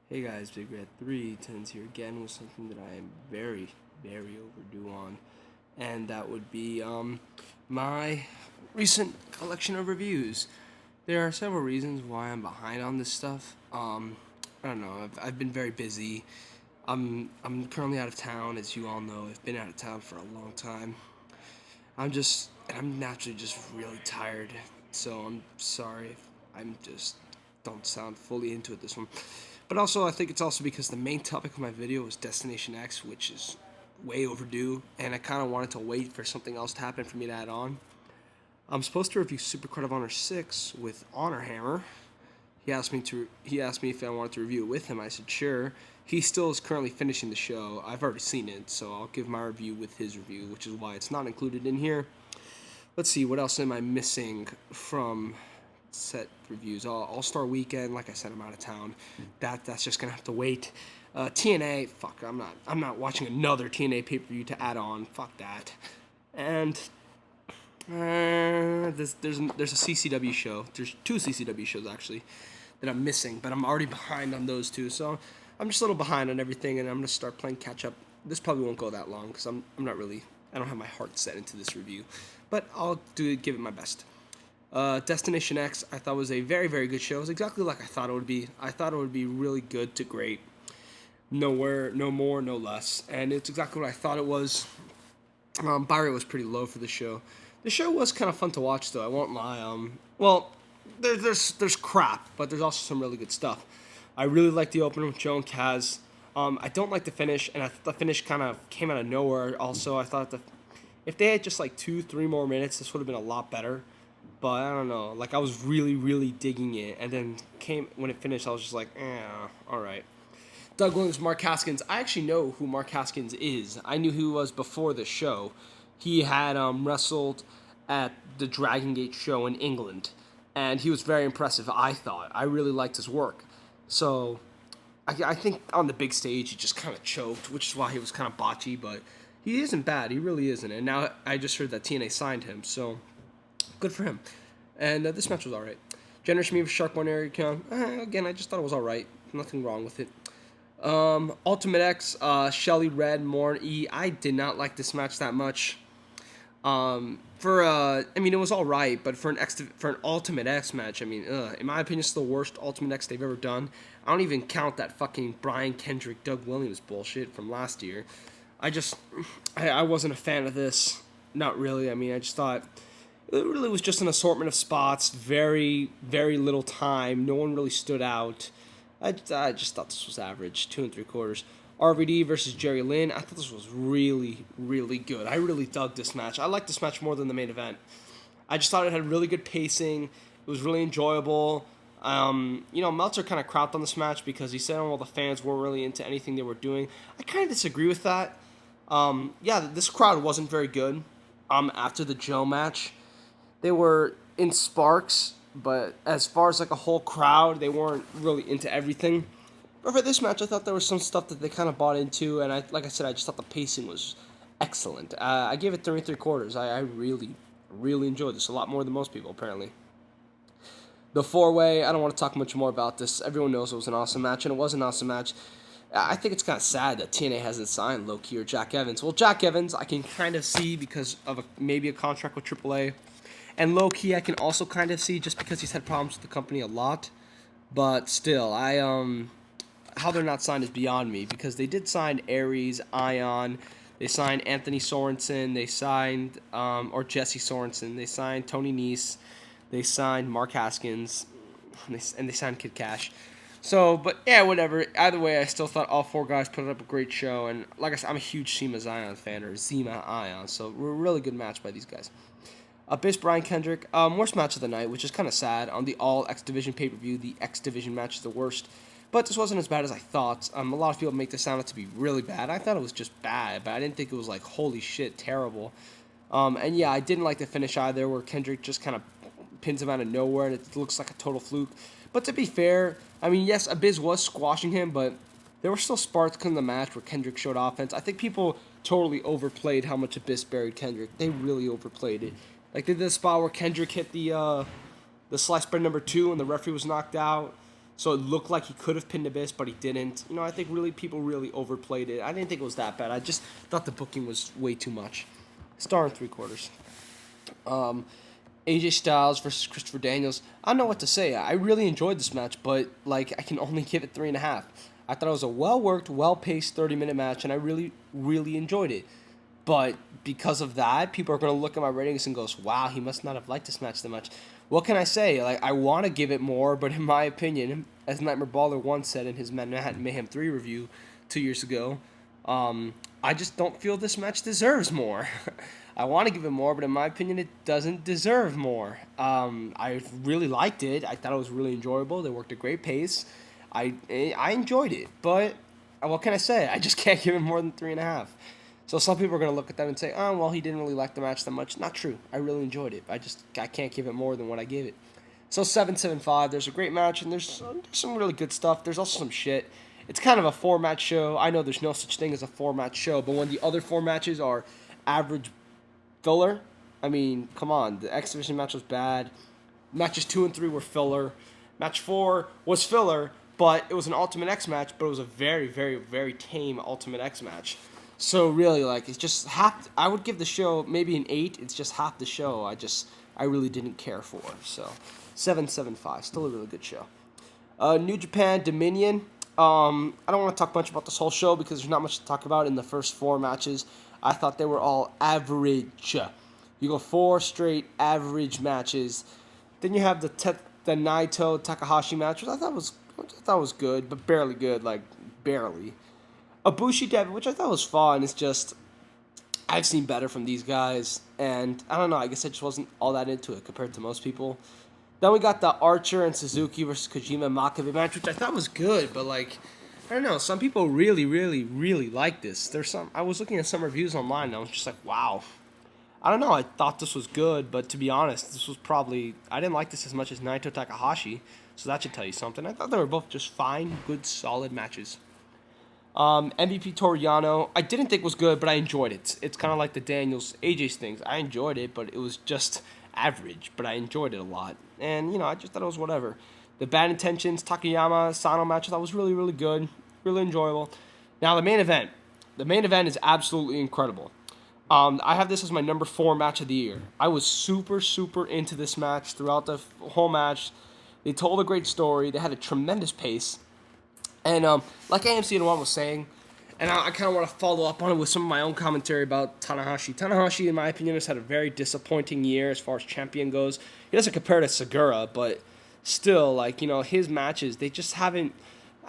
Hey guys, Big Red 310s here again with something that I am very, very overdue on, and that would be my recent collection of reviews. There are several reasons why I'm behind on this stuff. I don't know. I've been very busy. I'm currently out of town, as you all know. I've been out of town for a long time. I'm naturally just really tired, so I'm sorry if I'm just don't sound fully into it this one. But also, I think it's also because the main topic of my video was Destination X, which is way overdue, and I kind of wanted to wait for something else to happen for me to add on. I'm supposed to review Super Card of Honor 6 with Honor Hammer. He asked me if I wanted to review it with him. I said sure. He still is currently finishing the show. I've already seen it, so I'll give my review with his review, which is why it's not included in here. Let's see, what else am I missing from set reviews? All-Star Weekend, like I said, I'm out of town. That's just gonna have to wait. TNA, fuck, I'm not watching another TNA pay-per-view to add on. Fuck that. And there's a CCW show. There's two CCW shows actually that I'm missing, but I'm already behind on those two. So I'm just a little behind on everything, and I'm gonna start playing catch up. This probably won't go that long because I'm not really. I don't have my heart set into this review, but I'll give it my best. Destination X, I thought was a very, very good show. It was exactly like I thought it would be. I thought it would be really good to great. Nowhere, no more, no less. And it's exactly what I thought it was. Buy rate was pretty low for the show. The show was kind of fun to watch, though. I won't lie. Well, there's crap, but there's also some really good stuff. I really like the opener with Joe and Kaz. I don't like the finish, and I thought the finish kind of came out of nowhere. Also, I thought if they had just like 2-3 more minutes, this would have been a lot better. But I don't know. Like I was really, really digging it, and then when it finished, I was just like, all right. Doug Williams, Mark Haskins. I actually know who Mark Haskins is. I knew who he was before the show. He had wrestled at the Dragon Gate show in England, and he was very impressive. I thought I really liked his work. So I think on the big stage he just kind of choked, which is why he was kind of botchy. But he isn't bad. He really isn't. And now I just heard that TNA signed him, so good for him. And this match was alright. Generation Me vs. Sharkboy Area again, I just thought it was alright. Nothing wrong with it. Ultimate X, Shelley Red, Morn E. I did not like this match that much. I mean, it was all right, but for an Ultimate X match, I mean, in my opinion, it's the worst Ultimate X they've ever done. I don't even count that fucking Brian Kendrick, Doug Williams bullshit from last year. I wasn't a fan of this. Not really. I mean, I just thought it really was just an assortment of spots, very, very little time. No one really stood out. I just thought this was average, 2 3/4. RVD versus Jerry Lynn. I thought this was really, really good. I really dug this match. I liked this match more than the main event. I just thought it had really good pacing. It was really enjoyable. Meltzer kind of crapped on this match because he said all the fans weren't really into anything they were doing. I kind of disagree with that. This crowd wasn't very good. After the Joe match, they were in sparks, but as far as like a whole crowd, they weren't really into everything. But for this match, I thought there was some stuff that they kind of bought into, and like I said, I just thought the pacing was excellent. I gave it 3 3/4. I really, really enjoyed this a lot more than most people, apparently. The 4-way, I don't want to talk much more about this. Everyone knows it was an awesome match, and it was an awesome match. I think it's kind of sad that TNA hasn't signed Low-Key or Jack Evans. Well, Jack Evans, I can kind of see because of maybe a contract with AAA. And Low-Key, I can also kind of see just because he's had problems with the company a lot. But still, how they're not signed is beyond me because they did sign Aries, Ion, they signed Anthony Sorensen, they signed or Jesse Sorensen, they signed Tony Nese, they signed Mark Haskins, and they signed Kid Cash. So, but yeah, whatever. Either way, I still thought all 4 guys put up a great show, and like I said, I'm a huge Zema Ion, so a really good match by these guys. Abyss Brian Kendrick, worst match of the night, which is kind of sad. On the All X Division pay-per-view, the X Division match is the worst. But this wasn't as bad as I thought. A lot of people make this sound out to be really bad. I thought it was just bad, but I didn't think it was like, holy shit, terrible. And yeah, I didn't like the finish either, where Kendrick just kind of pins him out of nowhere, and it looks like a total fluke. But to be fair, I mean, yes, Abyss was squashing him, but there were still sparks in the match where Kendrick showed offense. I think people totally overplayed how much Abyss buried Kendrick. They really overplayed it. Like, they did the spot where Kendrick hit the slice spread number 2 and the referee was knocked out. So it looked like he could have pinned Abyss, but he didn't. I think really people really overplayed it. I didn't think it was that bad. I just thought the booking was way too much. Star and 3/4. AJ Styles versus Christopher Daniels. I don't know what to say. I really enjoyed this match, but I can only give it 3.5. I thought it was a well-worked, well-paced 30-minute match, and I really, really enjoyed it. But because of that, people are going to look at my ratings and go, wow, he must not have liked this match that much. What can I say? I want to give it more, but in my opinion, as Nightmare Baller once said in his Manhattan Mayhem 3 review 2 years ago, I just don't feel this match deserves more. I want to give it more, but in my opinion, it doesn't deserve more. I really liked it. I thought it was really enjoyable. They worked a great pace. I enjoyed it, but what can I say? I just can't give it more than 3.5. So some people are going to look at that and say, oh, well, he didn't really like the match that much. Not true. I really enjoyed it. I can't give it more than what I gave it. So 7.75. There's a great match, and there's some really good stuff. There's also some shit. It's kind of a 4-match show. I know there's no such thing as a 4-match show, but when the other 4 matches are average filler, I mean, come on. The X Division match was bad. Matches 2 and 3 were filler. Match 4 was filler, but it was an Ultimate X match, but it was a very, very, very tame Ultimate X match. So really, it's just half. I would give the show maybe an 8. It's just half the show. I really didn't care for. So 7.75. Still a really good show. New Japan Dominion. I don't want to talk much about this whole show because there's not much to talk about in the first 4 matches. I thought they were all average. You go 4 straight average matches. Then you have the Naito Takahashi match, which I thought was good, but barely good, barely. Ibushi Devitt, which I thought was fun. It's just I've seen better from these guys, and I don't know. I guess I just wasn't all that into it compared to most people. Then we got the Archer and Suzuki versus Kojima Makabe match, which I thought was good, but I don't know. Some people really, really, really like this. I was looking at some reviews online, and I was just like, wow. I don't know. I thought this was good, but to be honest, this was probably I didn't like this as much as Naito Takahashi, so that should tell you something. I thought they were both just fine, good, solid matches. MVP Toru Yano, I didn't think was good, but I enjoyed it. It's kind of like the Daniels AJ's things. I enjoyed it, but it was just average, but I enjoyed it a lot. And, I just thought it was whatever. The Bad Intentions, Takayama, Sano match, I thought was really, really good. Really enjoyable. Now, the main event. The main event is absolutely incredible. I have this as my number 4 match of the year. I was super, super into this match throughout the whole match. They told a great story. They had a tremendous pace. And like AMC and One was saying, and I kind of want to follow up on it with some of my own commentary about Tanahashi. Tanahashi, in my opinion, has had a very disappointing year as far as champion goes. He doesn't compare to Segura, but still, his matches, they just haven't...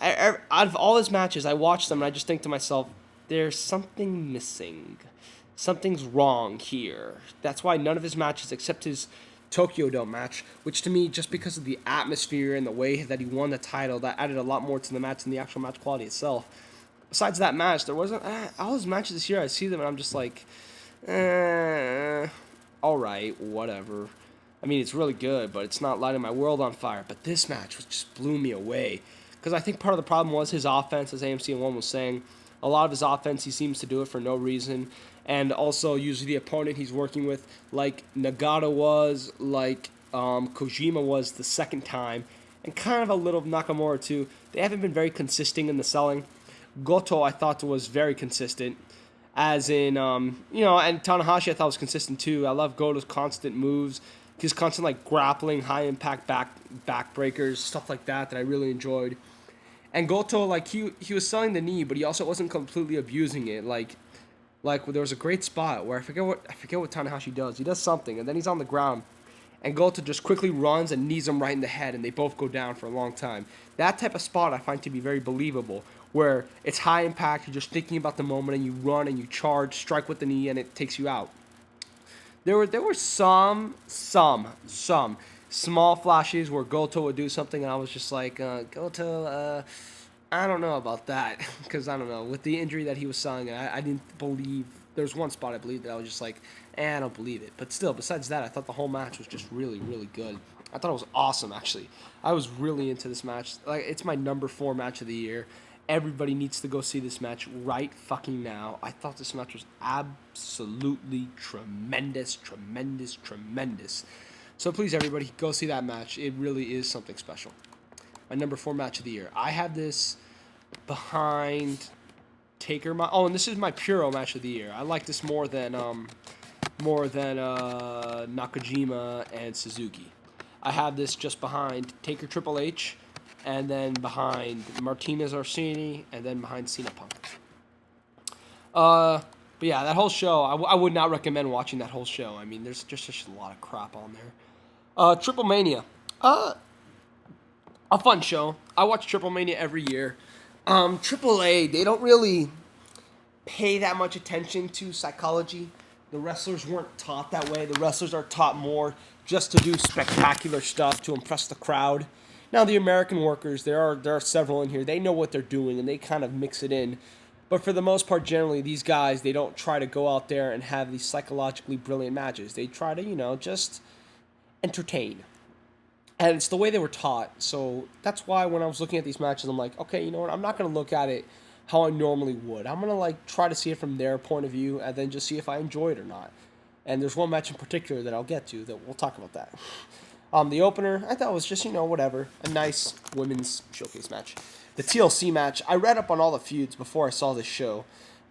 out of all his matches, I watch them and I just think to myself, there's something missing. Something's wrong here. That's why none of his matches, except his Tokyo Dome match, which to me, just because of the atmosphere and the way that he won the title, that added a lot more to the match than the actual match quality itself. Besides that match, there wasn't... all his matches this year, I see them and I'm just like, alright, whatever. I mean, it's really good, but it's not lighting my world on fire. But this match just blew me away. Because I think part of the problem was his offense, as AMC and One was saying. A lot of his offense, he seems to do it for no reason. And also, usually the opponent he's working with, like Nagata was, like Kojima was the second time, and kind of a little Nakamura too, they haven't been very consistent in the selling. Goto, I thought, was very consistent. As in, and Tanahashi, I thought was consistent too. I love Goto's constant moves, his constant, grappling, high-impact backbreakers, stuff like that I really enjoyed. And Goto, he was selling the knee, but he also wasn't completely abusing it. There was a great spot where I forget what Tanahashi does. He does something, and then he's on the ground, and Goto just quickly runs and knees him right in the head, and they both go down for a long time. That type of spot I find to be very believable, where it's high impact, you're just thinking about the moment, and you run and you charge, strike with the knee, and it takes you out. There were some small flashes where Goto would do something, and I was just like, Goto, I don't know about that, because I don't know, with the injury that he was selling, I didn't believe, there was one spot I believed that I was just like, I don't believe it. But still, besides that, I thought the whole match was just really, really good. I thought it was awesome, actually. I was really into this match. It's my number 4 match of the year. Everybody needs to go see this match right fucking now. I thought this match was absolutely tremendous, tremendous, tremendous. So please, everybody, go see that match. It really is something special. my number 4 match of the year. I have this behind Taker. And this is my Puro match of the year. I like this more than Nakajima and Suzuki. I have this just behind Taker Triple H, and then behind Martinez Orsini, and then behind Cena Punk. But yeah, that whole show, I would not recommend watching that whole show. I mean, there's just a lot of crap on there. Triplemania. A fun show. I watch Triplemania every year. AAA, they don't really pay that much attention to psychology. The wrestlers weren't taught that way. The wrestlers are taught more just to do spectacular stuff to impress the crowd. Now, the American workers, there are several in here. They know what they're doing, and they kind of mix it in. But for the most part, generally, these guys, they don't try to go out there and have these psychologically brilliant matches. They try to, just entertain. And it's the way they were taught. So that's why when I was looking at these matches, I'm like, okay, you know what? I'm not going to look at it how I normally would. I'm going to try to see it from their point of view and then just see if I enjoy it or not. And there's one match in particular that I'll get to that we'll talk about that. The opener, I thought was just, whatever. A nice women's showcase match. The TLC match, I read up on all the feuds before I saw this show.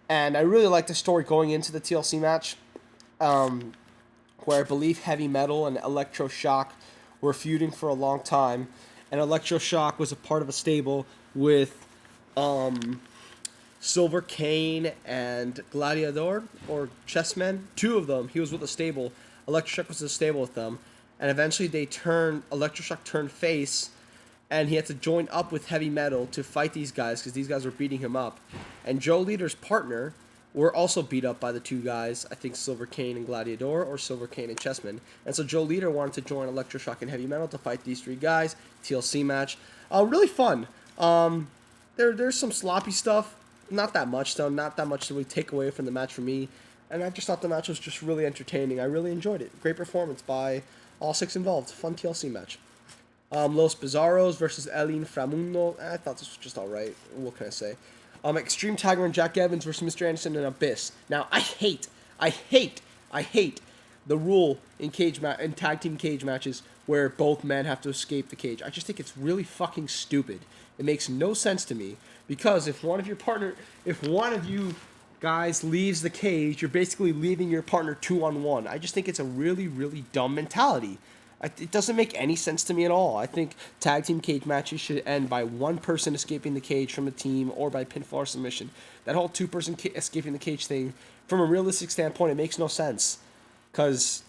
And I really liked the story going into the TLC match. Where I believe Heavy Metal and Electroshock were feuding for a long time. And Electroshock was a part of a stable with Silver Kane and Gladiador, or Chessmen. 2 of them, he was with a stable. Electroshock was in a stable with them. And eventually Electroshock turned face, and he had to join up with Heavy Metal to fight these guys, because these guys were beating him up. And Joe Leader's partner were also beat up by the 2 guys, I think Silver Kane and Gladiador, or Silver Kane and Chessman. And so Joe Leader wanted to join Electroshock and Heavy Metal to fight these 3 guys. TLC match. Really fun. There's some sloppy stuff. Not that much, though. Not that much that we take away from the match for me. And I just thought the match was just really entertaining. I really enjoyed it. Great performance by all 6 involved. Fun TLC match. Los Bizarros versus El Inframundo. I thought this was just alright. What can I say? Extreme Tiger and Jack Evans versus Mr. Anderson and Abyss. Now, I hate the rule in tag team cage matches where both men have to escape the cage. I just think it's really fucking stupid. It makes no sense to me, because if one of you guys leaves the cage, you're basically leaving your partner 2-on-1. I just think it's a really, really dumb mentality. It doesn't make any sense to me at all. I think tag team cage matches should end by one person escaping the cage from a team, or by pinfall or submission. That whole 2-person escaping the cage thing, from a realistic standpoint, it makes no sense. Because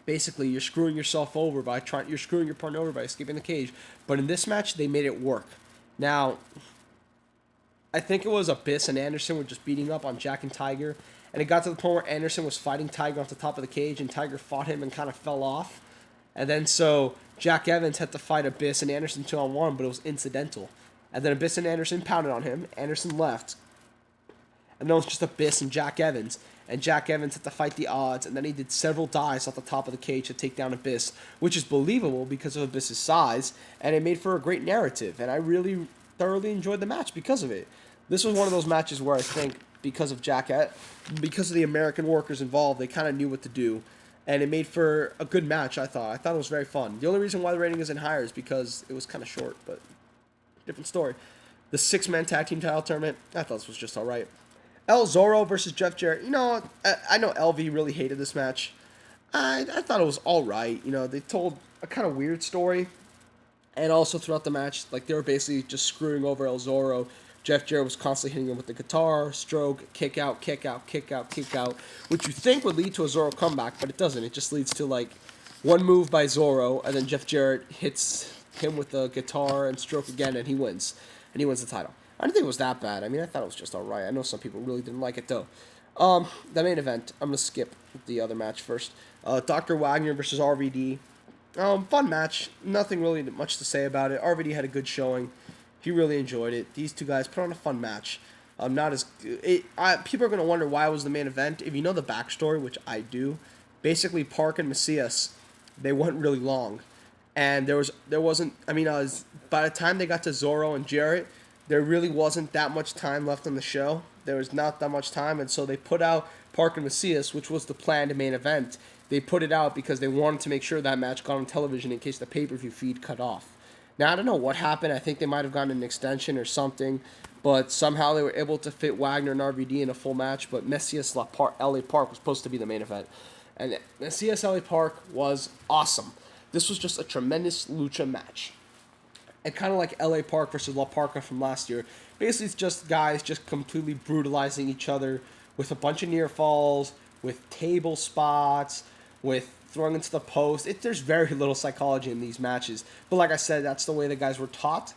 basically you're screwing yourself over you're screwing your partner over by escaping the cage. But in this match, they made it work. Now, I think it was Abyss and Anderson were just beating up on Jack and Tiger. And it got to the point where Anderson was fighting Tiger off the top of the cage, and Tiger fought him and kind of fell off. And then so Jack Evans had to fight Abyss and Anderson 2-on-1, but it was incidental. And then Abyss and Anderson pounded on him. Anderson left. And then it was just Abyss and Jack Evans. And Jack Evans had to fight the odds, and then he did several dives off the top of the cage to take down Abyss, which is believable because of Abyss's size, and it made for a great narrative. And I really thoroughly enjoyed the match because of it. This was one of those matches where I think because of the American workers involved, they kind of knew what to do. And it made for a good match, I thought. I thought it was very fun. The only reason why the rating isn't higher is because it was kind of short, but different story. The 6-man tag team title tournament, I thought this was just alright. El Zorro versus Jeff Jarrett. I know LV really hated this match. I thought it was alright. They told a kind of weird story. And also throughout the match, they were basically just screwing over El Zorro. Jeff Jarrett was constantly hitting him with the guitar, stroke, kick out, kick out, kick out, kick out, which you think would lead to a Zorro comeback, but it doesn't. It just leads to, one move by Zorro, and then Jeff Jarrett hits him with the guitar and stroke again, and he wins. And he wins the title. I didn't think it was that bad. I thought it was just alright. I know some people really didn't like it, though. The main event, I'm going to skip the other match first. Dr. Wagner versus RVD. Fun match. Nothing really much to say about it. RVD had a good showing. He really enjoyed it. These 2 guys put on a fun match. People are going to wonder why it was the main event. If you know the backstory, which I do, basically Park and Macias, they went really long. And there wasn't, by the time they got to Zorro and Jarrett, there really wasn't that much time left on the show. There was not that much time, and so they put out Park and Macias, which was the planned main event. They put it out because they wanted to make sure that match got on television in case the pay-per-view feed cut off. Now, I don't know what happened. I think they might have gotten an extension or something, but somehow they were able to fit Wagner and RVD in a full match, but Messias LA Park was supposed to be the main event. And Messias LA Park was awesome. This was just a tremendous lucha match. And kind of like LA Park versus La Parka from last year. Basically, it's just guys just completely brutalizing each other with a bunch of near falls, with table spots, with throwing into the post. There's very little psychology in these matches. But like I said, that's the way the guys were taught.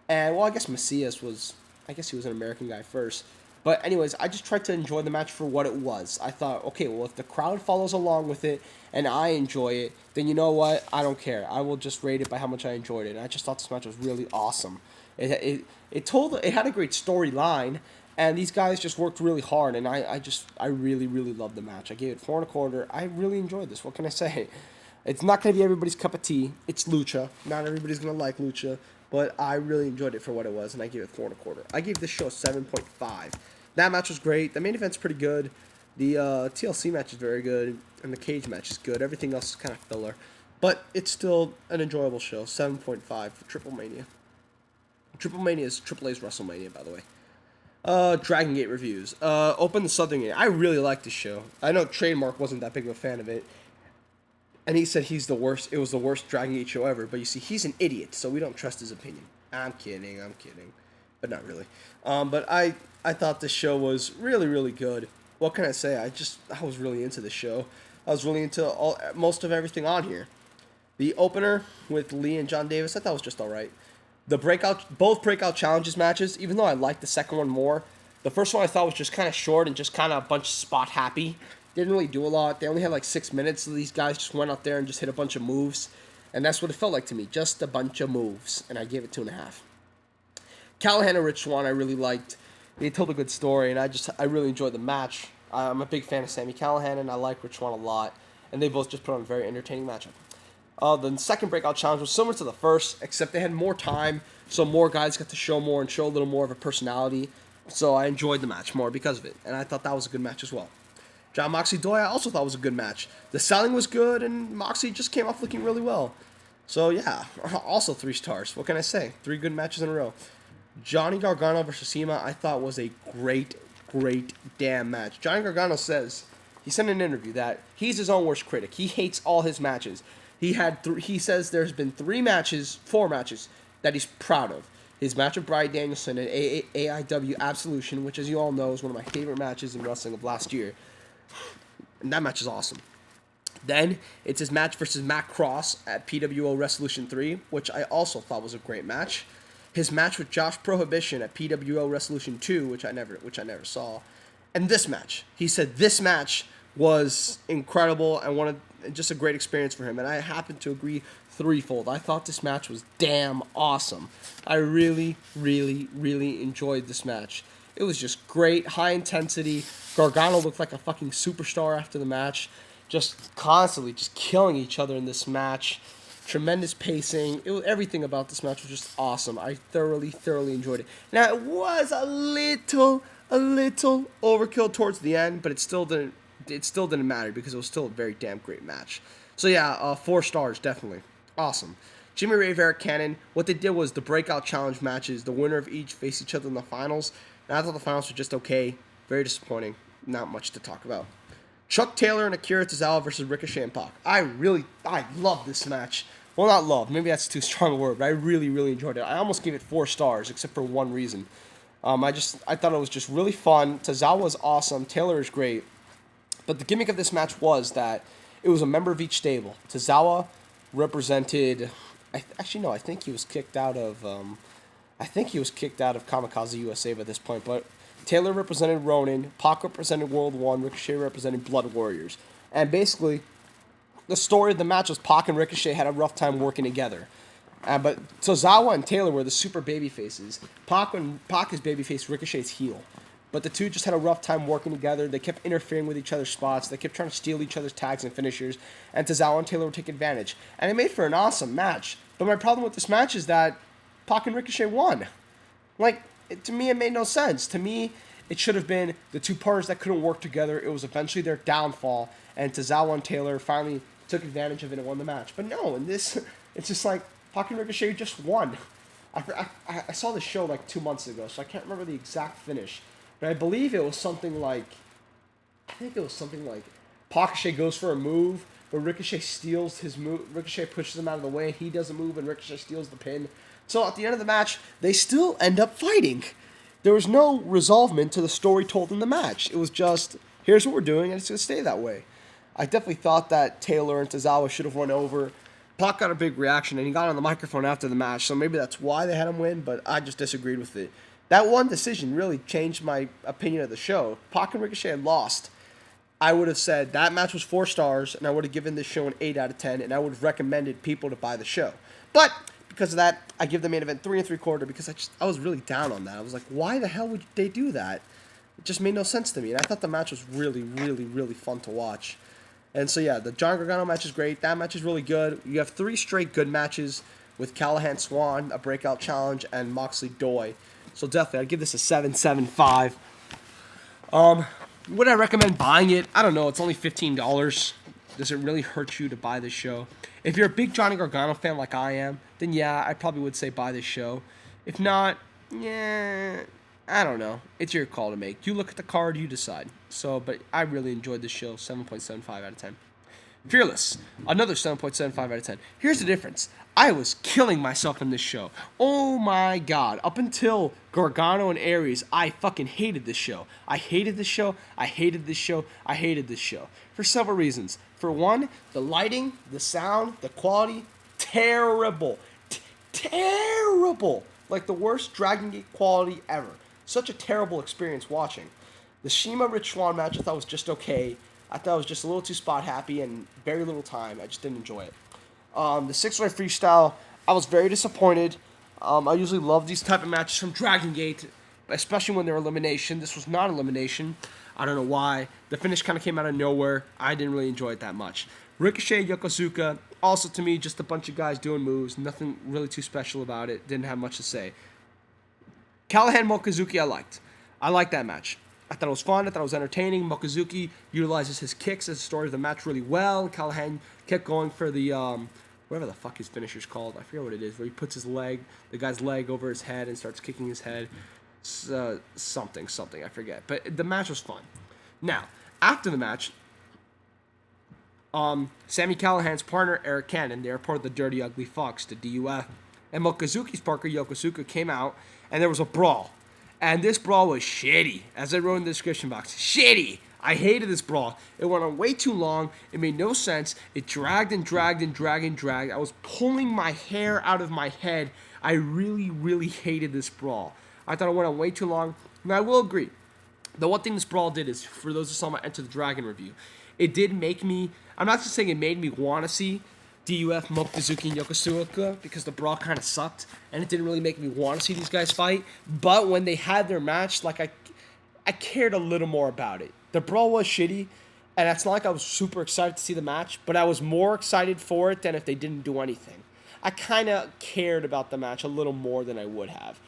And, well, I guess Macias was... I guess he was an American guy first. But anyways, I just tried to enjoy the match for what it was. I thought, okay, well, if the crowd follows along with it and I enjoy it, then you know what? I don't care. I will just rate it by how much I enjoyed it. And I just thought this match was really awesome. It had a great storyline, and these guys just worked really hard, and I really, really loved the match. I gave it 4.25. I really enjoyed this. What can I say? It's not going to be everybody's cup of tea. It's lucha. Not everybody's going to like lucha, but I really enjoyed it for what it was, and I gave it 4.25. I gave this show 7.5. That match was great. The main event's pretty good. The TLC match is very good, and the cage match is good. Everything else is kind of filler, but it's still an enjoyable show. 7.5 for Triplemania. Triplemania is AAA's WrestleMania, by the way. Dragon Gate reviews. Open the Southern Gate. I really like this show. I know Trademark wasn't that big of a fan of it, and he said he's the worst. It was the worst Dragon Gate show ever. But you see, he's an idiot, so we don't trust his opinion. I'm kidding, but not really. But I thought this show was really, really good. What can I say? I was really into this show. I was really into most of everything on here. The opener with Lee and John Davis, I thought was just all right. Both breakout challenges matches, even though I liked the second one more, the first one I thought was just kind of short and just kind of a bunch of spot happy. Didn't really do a lot. They only had like 6 minutes, so these guys just went out there and just hit a bunch of moves. And that's what it felt like to me, just a bunch of moves. And I gave it 2.5. Callahan and Rich Swann I really liked. They told a good story, and I really enjoyed the match. I'm a big fan of Sami Callahan, and I like Rich Swann a lot. And they both just put on a very entertaining matchup. The second breakout challenge was similar to the first, except they had more time, so more guys got to show more and show a little more of a personality. So I enjoyed the match more because of it, and I thought that was a good match as well. John Moxley Doi I also thought was a good match. The selling was good, and Moxley just came off looking really well. So yeah, also 3 stars. What can I say? 3 good matches in a row. Johnny Gargano versus Zema I thought was a great, great damn match. Johnny Gargano says, he said in an interview that he's his own worst critic. He hates all his matches. He says there's been 4 matches that he's proud of. His match with Bryan Danielson and AIW Absolution, which as you all know is one of my favorite matches in wrestling of last year. And that match is awesome. Then it's his match versus Matt Cross at PWO Resolution 3, which I also thought was a great match. His match with Josh Prohibition at PWO Resolution 2, which I never saw. And this match. He said this match was incredible and just a great experience for him, and I happen to agree threefold. I thought this match was damn awesome. I really, really, really enjoyed this match. It was just great, high intensity. Gargano looked like a fucking superstar after the match, just constantly just killing each other in this match. Tremendous pacing. Everything about this match was just awesome. I thoroughly, thoroughly enjoyed it. Now, it was a little overkill towards the end, but it still didn't matter because it was still a very damn great match. So yeah, 4 stars, definitely. Awesome. Jimmy Rave, Eric Cannon, what they did was the breakout challenge matches, the winner of each face each other in the finals. And I thought the finals were just okay. Very disappointing. Not much to talk about. Chuck Taylor and Akira Tozawa versus Ricochet and Pac. I love this match. Well, not love. Maybe that's too strong a word, but I really, really enjoyed it. I almost gave it 4 stars, except for one reason. I thought it was just really fun. Tozawa was awesome. Taylor is great. But the gimmick of this match was that it was a member of each stable. Tozawa represented... I think he was kicked out of... Kamikaze USA by this point, but Taylor represented Ronin, Pac represented World 1, Ricochet represented Blood Warriors. And basically, the story of the match was Pac and Ricochet had a rough time working together. But Tozawa and Taylor were the super baby faces. Pac is babyface, Ricochet's heel. But the two just had a rough time working together. They kept interfering with each other's spots. They kept trying to steal each other's tags and finishers. And Tozawa and Taylor would take advantage. And it made for an awesome match. But my problem with this match is that Pac and Ricochet won. To me, it made no sense. To me, it should have been the two partners that couldn't work together. It was eventually their downfall. And Tozawa and Taylor finally took advantage of it and won the match. But no, in this, it's just like, Pac and Ricochet just won. I saw the show like 2 months ago, so I can't remember the exact finish. But I believe it was something like... I think it was something like Ricochet goes for a move, but Ricochet steals his move. Ricochet pushes him out of the way, and he doesn't move, and Ricochet steals the pin. So at the end of the match, they still end up fighting. There was no resolvement to the story told in the match. It was just, here's what we're doing, and it's going to stay that way. I definitely thought that Taylor and Tozawa should have won over. Pac got a big reaction, and he got on the microphone after the match, so maybe that's why they had him win, but I just disagreed with it. That one decision really changed my opinion of the show. Pac and Ricochet had lost. I would have said that match was 4 stars, and I would have given this show an 8 out of 10, and I would have recommended people to buy the show. But because of that, I give the main event 3 3/4 because I was really down on that. I was like, why the hell would they do that? It just made no sense to me, and I thought the match was really, really, really fun to watch. And so, yeah, the Johnny Gargano match is great. That match is really good. You have 3 straight good matches with Callahan Swan, a breakout challenge, and Moxley Doi. So definitely, I'd give this a 7.75. Would I recommend buying it? I don't know. It's only $15. Does it really hurt you to buy this show? If you're a big Johnny Gargano fan like I am, then yeah, I probably would say buy this show. If not, yeah, I don't know. It's your call to make. You look at the card, you decide. So, but I really enjoyed this show. 7.75 out of 10. Fearless, another 7.75 out of 10. Here's the difference. I was killing myself in this show. Oh my god. Up until Gargano and Aries, I fucking hated this show. I hated this show. I hated this show. I hated this show. For several reasons. For one, the lighting, the sound, the quality, terrible. Terrible. Like the worst Dragon Gate quality ever. Such a terrible experience watching. The Shima Rich Swann match I thought was just okay. I thought it was just a little too spot happy and very little time. I just didn't enjoy it. The 6-way freestyle, I was very disappointed. I usually love these type of matches from Dragon Gate, especially when they're elimination. This was not elimination. I don't know why. The finish kind of came out of nowhere. I didn't really enjoy it that much. Ricochet, Yokosuka, also to me, just a bunch of guys doing moves. Nothing really too special about it. Didn't have much to say. Callahan, Mochizuki, I liked that match. I thought it was fun. I thought it was entertaining. Mochizuki utilizes his kicks as the story of the match really well. Callahan kept going for the, whatever the fuck his finisher's called. I forget what it is, where he puts his leg, the guy's leg over his head and starts kicking his head. Something, I forget. But the match was fun. Now, after the match, Sami Callahan's partner, Eric Cannon, they're part of the Dirty Ugly Fox, the DUF, and Mochizuki's partner, Yokosuka, came out, and there was a brawl. And this brawl was shitty, as I wrote in the description box. Shitty! I hated this brawl. It went on way too long. It made no sense. It dragged and dragged and dragged and dragged. I was pulling my hair out of my head. I really, really hated this brawl. I thought it went on way too long. And I will agree. The one thing this brawl did is, for those who saw my Enter the Dragon review, it did make me, I'm not just saying it made me want to see DUF, Mochizuki, and Yokosuka, because the brawl kind of sucked, and it didn't really make me want to see these guys fight. But when they had their match, like I cared a little more about it. The brawl was shitty, and it's not like I was super excited to see the match, but I was more excited for it than if they didn't do anything. I kind of cared about the match a little more than I would have.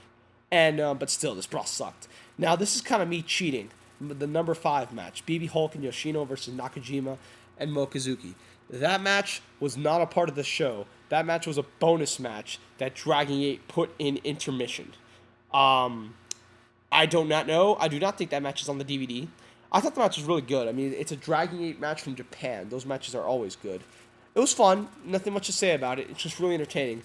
And but still, this brawl sucked. Now, this is kind of me cheating. The number 5 match, BB Hulk and Yoshino versus Nakajima and Mochizuki. That match was not a part of the show. That match was a bonus match that Dragon Gate put in intermission. I do not know. I do not think that match is on the DVD. I thought the match was really good. I mean, it's a Dragon Gate match from Japan. Those matches are always good. It was fun. Nothing much to say about it. It's just really entertaining.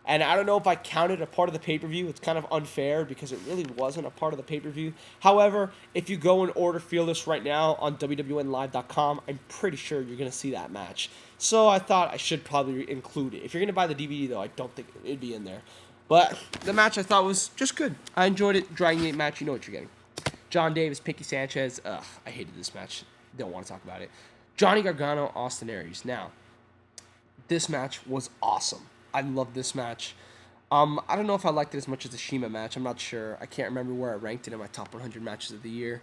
And I don't know if I counted a part of the pay-per-view. It's kind of unfair because it really wasn't a part of the pay-per-view. However, if you go and order Fearless right now on WWNlive.com, I'm pretty sure you're going to see that match. So I thought I should probably include it. If you're going to buy the DVD, though, I don't think it'd be in there. But the match I thought was just good. I enjoyed it. Dragon Gate match, you know what you're getting. John Davis, Pinky Sanchez. I hated this match. Don't want to talk about it. Johnny Gargano, Austin Aries. Now, this match was awesome. I love this match. I don't know if I liked it as much as the Shima match. I'm not sure. I can't remember where I ranked it in my top 100 matches of the year.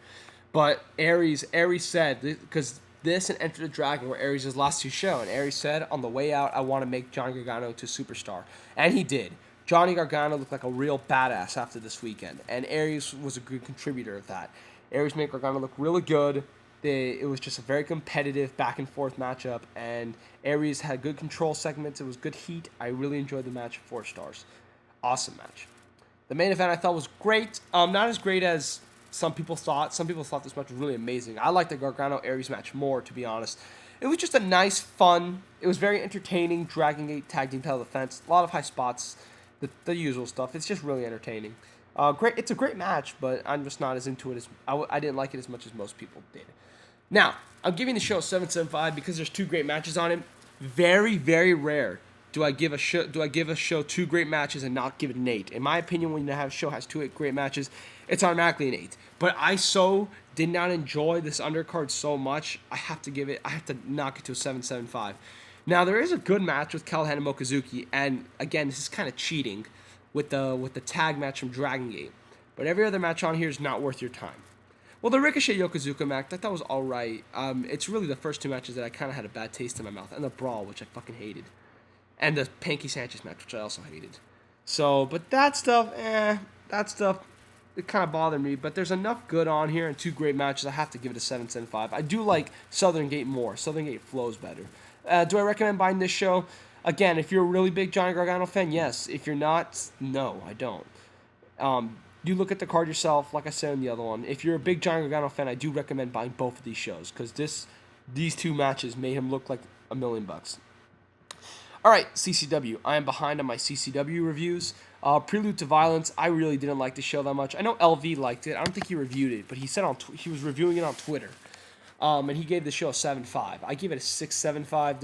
But Aries said, because this and Enter the Dragon were Aries' last 2 shows, and Aries said, on the way out, I want to make Johnny Gargano to superstar. And he did. Johnny Gargano looked like a real badass after this weekend, and Aries was a good contributor of that. Aries made Gargano look really good. It was just a very competitive back and forth matchup, and Aries had good control segments. It was good heat. I really enjoyed the match. 4 stars. Awesome match. The main event I thought was great. Not as great as some people thought. Some people thought this match was really amazing. I liked the Gargano-Aries match more, to be honest. It was just a nice, fun. It was very entertaining. Dragon Gate tag team title defense. A lot of high spots. The usual stuff. It's just really entertaining. Great. It's a great match, but I'm just not as into it as I didn't like it as much as most people did. Now, I'm giving the show a 7.75 because there's 2 great matches on it. Very, very rare do I give a show 2 great matches and not give it an 8. In my opinion, when a show has 2 great matches, it's automatically an 8. But I did not enjoy this undercard so much, I have to knock it to a 7.75. Now, there is a good match with Callahan and Mochizuki, and again, this is kind of cheating with the tag match from Dragon Gate. But every other match on here is not worth your time. Well, the Ricochet Yokozuka match, I thought was alright. It's really the first 2 matches that I kind of had a bad taste in my mouth. And the Brawl, which I fucking hated. And the Panky Sanchez match, which I also hated. So, but that stuff, it kind of bothered me. But there's enough good on here and 2 great matches. I have to give it a 7.75. I do like Southern Gate more. Southern Gate flows better. Do I recommend buying this show? Again, if you're a really big Johnny Gargano fan, yes. If you're not, no, I don't. You look at the card yourself, like I said in the other one. If you're a big Johnny Gargano fan, I do recommend buying both of these shows because these 2 matches made him look like $1 million. All right, CCW. I am behind on my CCW reviews. Prelude to Violence. I really didn't like the show that much. I know LV liked it. I don't think he reviewed it, but he said he was reviewing it on Twitter, and he gave the show a 7.5. I give it a 6.75.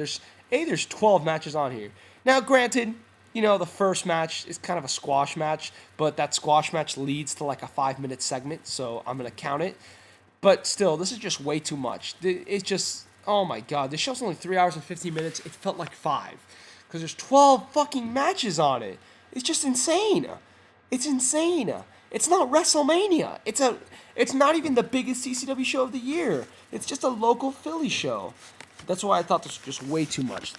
There's 12 matches on here. Now, granted, the first match is kind of a squash match, but that squash match leads to like a 5-minute segment, so I'm going to count it. But still, this is just way too much. It's just, oh my god, this show's only 3 hours and 15 minutes. It felt like 5. Because there's 12 fucking matches on it. It's just insane. It's insane. It's not WrestleMania. It's not even the biggest CCW show of the year. It's just a local Philly show. That's why I thought this was just way too much.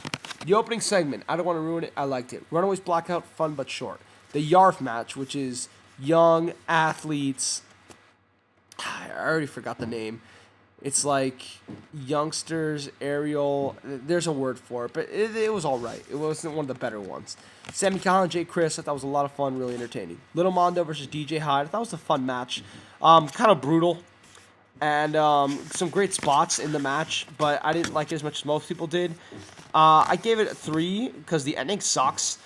The opening segment, I don't want to ruin it. I liked it. Runaways Blackout, fun but short. The Yarf match, which is young athletes. I already forgot the name. It's like youngsters, aerial. There's a word for it, but it was all right. It wasn't one of the better ones. Sammy Callahan, Jay Chris, I thought was a lot of fun, really entertaining. Little Mondo versus DJ Hyde, I thought was a fun match. Kind of brutal. And some great spots in the match, but I didn't like it as much as most people did. I gave it a 3 because the ending sucks,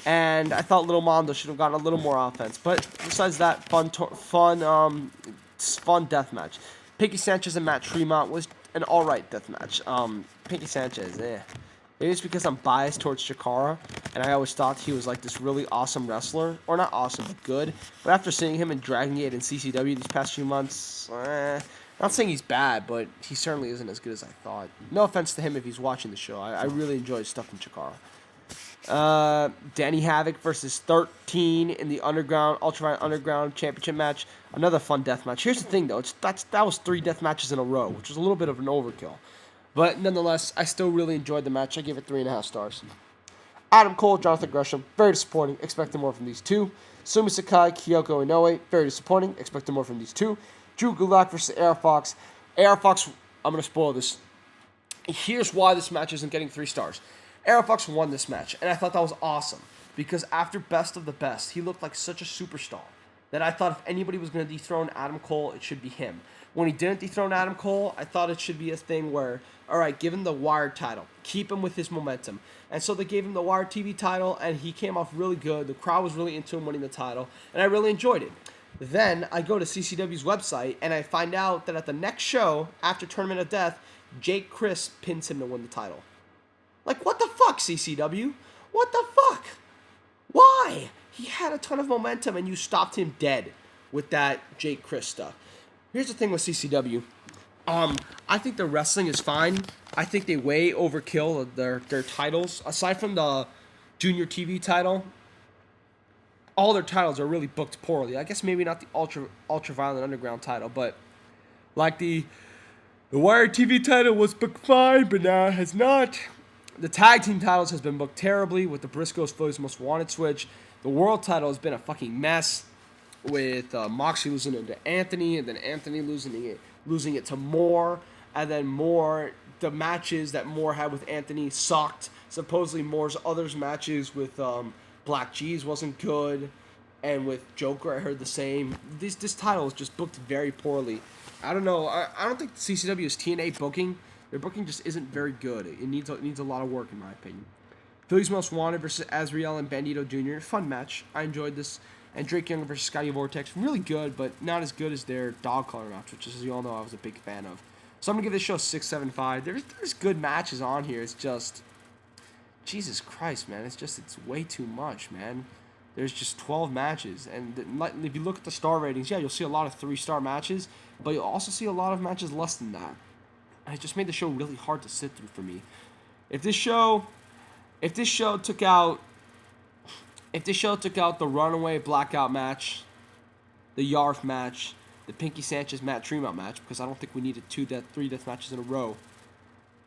and I thought Little Mondo should have gotten a little more offense. But besides that, fun death match. Pinky Sanchez and Matt Tremont was an alright death match. Pinky Sanchez, Maybe it's because I'm biased towards Chikara, and I always thought he was like this really awesome wrestler. Or not awesome, but good. But after seeing him in Dragon Gate and CCW these past few months, not saying he's bad, but he certainly isn't as good as I thought. No offense to him if he's watching the show. I really enjoyed stuff from Chikara. Danny Havoc versus 13 in the Ultraviolent Underground Championship match. Another fun death match. Here's the thing, though. That was 3 death matches in a row, which was a little bit of an overkill. But nonetheless, I still really enjoyed the match. I give it 3.5 stars. Adam Cole, Jonathan Gresham, very disappointing. Expecting more from these 2. Sumi Sakai, Kyoko Inoue, very disappointing. Expecting more from these 2. Drew Gulak versus AR Fox. AR Fox, I'm going to spoil this. Here's why this match isn't getting 3 stars. AR Fox won this match, and I thought that was awesome. Because after Best of the Best, he looked like such a superstar that I thought if anybody was going to dethrone Adam Cole, it should be him. When he didn't dethrone Adam Cole, I thought it should be a thing where, all right, give him the Wired title. Keep him with his momentum. And so they gave him the Wired TV title, and he came off really good. The crowd was really into him winning the title, and I really enjoyed it. Then I go to CCW's website, and I find out that at the next show, after Tournament of Death, Jake Chris pins him to win the title. Like, what the fuck, CCW? What the fuck? Why? He had a ton of momentum, and you stopped him dead with that Jake Chris stuff. Here's the thing with CCW. I think the wrestling is fine. I think they way overkill their titles. Aside from the Junior TV title, all their titles are really booked poorly. I guess maybe not the Ultraviolent Underground title, but like the Wired TV title was booked fine, but now it has not. The tag team titles has been booked terribly with the Briscoes Phillies Most Wanted switch. The world title has been a fucking mess with Moxley losing it to Anthony, and then Anthony losing it to Moore. And then the matches that Moore had with Anthony sucked. Supposedly Moore's others matches with Black G's wasn't good. And with Joker, I heard the same. This title is just booked very poorly. I don't know. I don't think CCW's TNA booking, their booking just isn't very good. It needs a lot of work, in my opinion. Philly's Most Wanted versus Azriel and Bandito Jr. Fun match. I enjoyed this. And Drake Younger versus Scotty Vortex. Really good, but not as good as their dog collar match, which, as you all know, I was a big fan of. So I'm going to give this show 6.75. There's good matches on here. It's just, Jesus Christ, man. It's way too much, man. There's just 12 matches. And if you look at the star ratings, yeah, you'll see a lot of 3-star matches, but you'll also see a lot of matches less than that. And it just made the show really hard to sit through for me. If this show took out the Runaway Blackout match, the Yarf match, the Pinky Sanchez Matt Tremont match, because I don't think we needed 3 death matches in a row,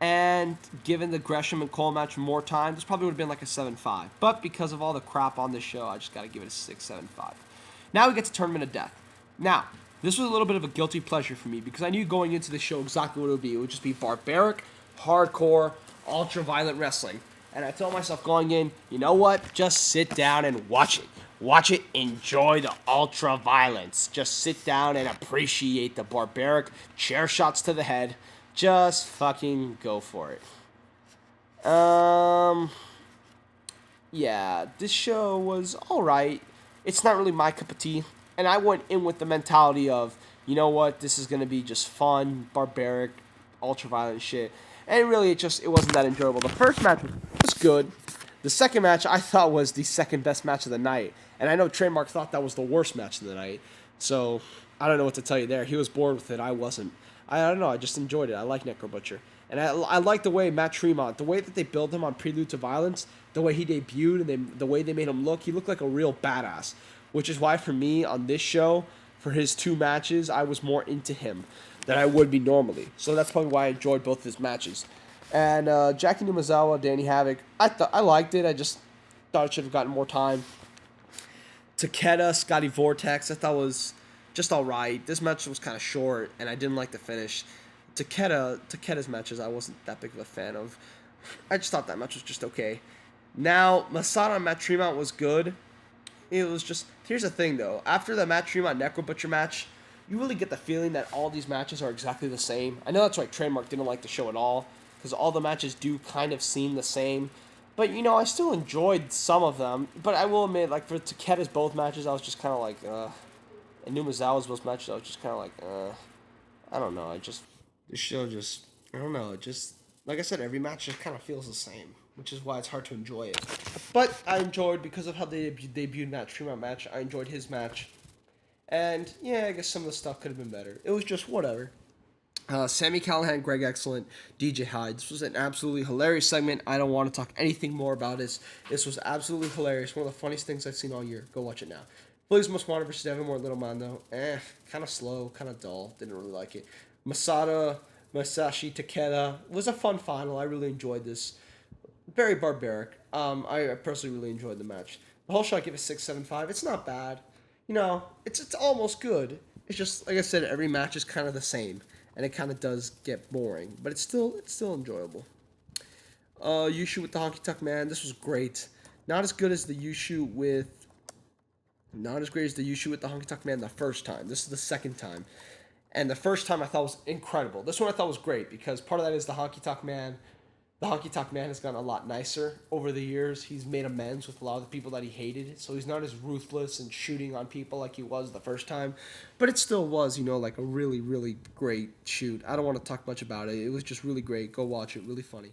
and given the Gresham and Cole match more time, this probably would have been like a 7.5. But because of all the crap on this show, I just got to give it a 6.75. Now we get to Tournament of Death. Now, this was a little bit of a guilty pleasure for me because I knew going into the show exactly what it would be. It would just be barbaric, hardcore, ultra-violent wrestling. And I told myself going in, you know what? Just sit down and watch it. Watch it, enjoy the ultra-violence. Just sit down and appreciate the barbaric chair shots to the head. Just fucking go for it. Yeah, this show was alright. It's not really my cup of tea. And I went in with the mentality of, you know what, this is going to be just fun, barbaric, ultra-violent shit. And really, it wasn't that enjoyable. The first match was good. The second match, I thought, was the second best match of the night. And I know Trademark thought that was the worst match of the night. So, I don't know what to tell you there. He was bored with it. I wasn't. I don't know. I just enjoyed it. I like Necro Butcher. And I like the way Matt Tremont, the way that they built him on Prelude to Violence, the way he debuted, and the way they made him look, he looked like a real badass. Which is why, for me, on this show, for his 2 matches, I was more into him than I would be normally. So that's probably why I enjoyed both his matches. And Jackie Numazawa, Danny Havoc, I liked it. I just thought it should have gotten more time. Takeda, Scotty Vortex, I thought was just all right. This match was kind of short, and I didn't like the finish. Takeda's matches I wasn't that big of a fan of. I just thought that match was just okay. Now, Masada and Matt Tremont was good. It was just, here's the thing though, after the Matt Tremont Necro Butcher match, you really get the feeling that all these matches are exactly the same. I know that's why Trademark didn't like the show at all, because all the matches do kind of seem the same. But, you know, I still enjoyed some of them. But I will admit, like, for Takeda's both matches, I was just kind of like, and Numazawa's both matches, I was just kind of like, I don't know. This show just, I don't know. It just, like I said, every match just kind of feels the same, which is why it's hard to enjoy it. But I enjoyed, because of how they debuted Matt Tremont match, I enjoyed his match. And, yeah, I guess some of the stuff could have been better. It was just whatever. Sammy Callahan, Greg Excellent, DJ Hyde. This was an absolutely hilarious segment. I don't want to talk anything more about this. This was absolutely hilarious. One of the funniest things I've seen all year. Go watch it now. Philly's Most Wanted versus Devin Moore, Little Man, though. Kind of slow, kind of dull. Didn't really like it. Masada, Masashi, Takeda. It was a fun final. I really enjoyed this. Very barbaric. I personally really enjoyed the match. The whole show, I give it 6.75. It's not bad. You know, it's almost good. It's just, like I said, every match is kind of the same. And it kind of does get boring, but it's still enjoyable. Yushu with the Honky Tonk Man, this was great. Not as great as the Yushu with the Honky Tonk Man the first time. This is the second time, and the first time I thought was incredible. This one I thought was great because part of that is the Honky Tonk Man. The Honky Tonk Man has gotten a lot nicer over the years. He's made amends with a lot of the people that he hated, so he's not as ruthless and shooting on people like he was the first time. But it still was, you know, like a really, really great shoot. I don't want to talk much about it. It was just really great. Go watch it. Really funny.